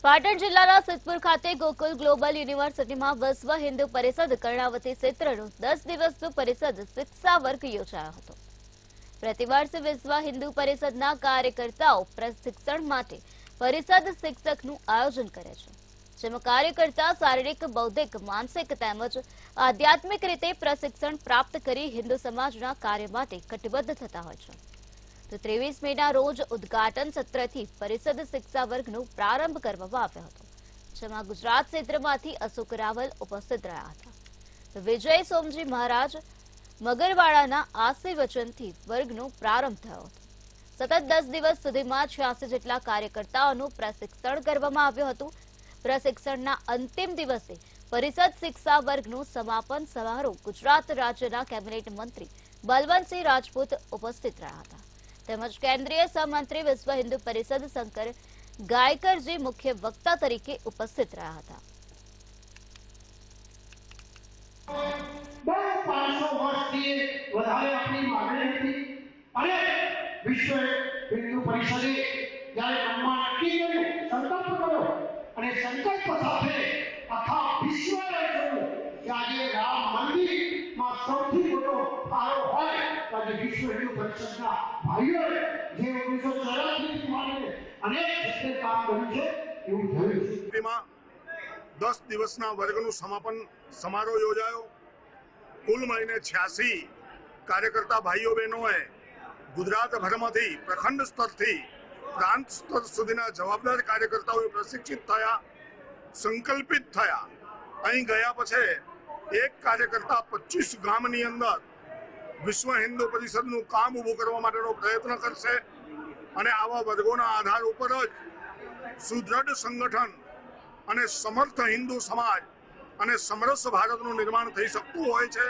પાટણ જિલ્લાના સિદ્ધપુર ખાતે ગોકુલ ગ્લોબલ યુનિવર્સિટીમાં વિશ્વ હિન્દુ પરિષદ કર્ણાવતી ક્ષેત્રનું 10 દિવસનું પરિષદ શિક્ષા વર્ગ યોજાયો હતો। પ્રતિવર્ષ વિશ્વ હિન્દુ પરિષદના કાર્યકર્તાઓ પ્રશિક્ષણ માટે પરિષદ શિક્ષકનું આયોજન કરે છે, જેમાં કાર્યકર્તા શારીરિક, બૌદ્ધિક, માનસિક તેમજ આધ્યાત્મિક રીતે પ્રશિક્ષણ પ્રાપ્ત કરી હિન્દુ સમાજના કાર્ય માટે કટિબદ્ધ થતા હોય છે। તો 23 મેના રોજ ઉદ્ઘાટન સત્રથી પરિષદ શિક્ષા વર્ગનો પ્રારંભ કરવામાં આવ્યો હતો, જેમાં ગુજરાત ક્ષેત્રમાંથી અશોક રાવલ ઉપસ્થિત રહ્યા હતા। તો વિજય સોમજી મહારાજ મગરવાડાના આશીર્વચનથી વર્ગનો પ્રારંભ થયો હતો। સતત 10 દિવસ સુધીમાં 86 જેટલા કાર્યકર્તાઓનું પ્રશિક્ષણ કરવામાં આવ્યું હતું। પ્રશિક્ષણના અંતિમ દિવસે પરિષદ શિક્ષા વર્ગનું સમાપન સમારોહ ગુજરાત રાજ્યના કેબિનેટ મંત્રી બલવંતસિંહ રાજપૂત ઉપસ્થિત રહ્યા હતા, તેમજ કેન્દ્રીય સહમંત્રી વિશ્વ હિન્દુ પરિષદ શંકર ગાયકરજી મુખ્ય વક્તા તરીકે ઉપસ્થિત રહ્યા હતા। 500 વર્ષથી વધારે આપણી માંગણી હતી અને વિશ્વ હિન્દુ પરિષદે જ્યારે બ્રહ્મા નક્કી કર્યું, સંકલ્પ કર્યો અને સંકલ્પ સાથે આખા વિશ્વને જોયું કે આજે રામ મંદિરમાં સૌથી મોટો ફાળો હોય તો આજે વિશ્વ હિન્દુ પરિષદના ભાઈઓએ જે 1984થી માંડીને અનેક ક્ષેત્રે કામ કર્યું છે એવું થયું છે। તેમાં 10 દિવસના વર્ગનું સમાપન સમારોહ યોજાયો। કુલ મળીને 86 કાર્યકર્તા ભાઈઓ બહેનોએ ગુજરાતભરમાંથી પ્રખંડ સ્તરથી પ્રાંત સ્તર સુધીના જવાબદાર કાર્યકર્તાઓએ પ્રશિક્ષિત થયા, સંકલ્પિત થયા। અહીં ગયા પછી એક કાર્યકર્તા 25 ગામની અંદર વિશ્વ હિન્દુ પરિષદનું કામ ઊભું કરવા માટેનો પ્રયત્ન કરશે અને આવા વર્ગોના આધાર ઉપર જ સુદૃઢ સંગઠન અને સમર્થ હિન્દુ સમાજ અને સમરસ ભારતનું નિર્માણ થઈ શકતું હોય છે।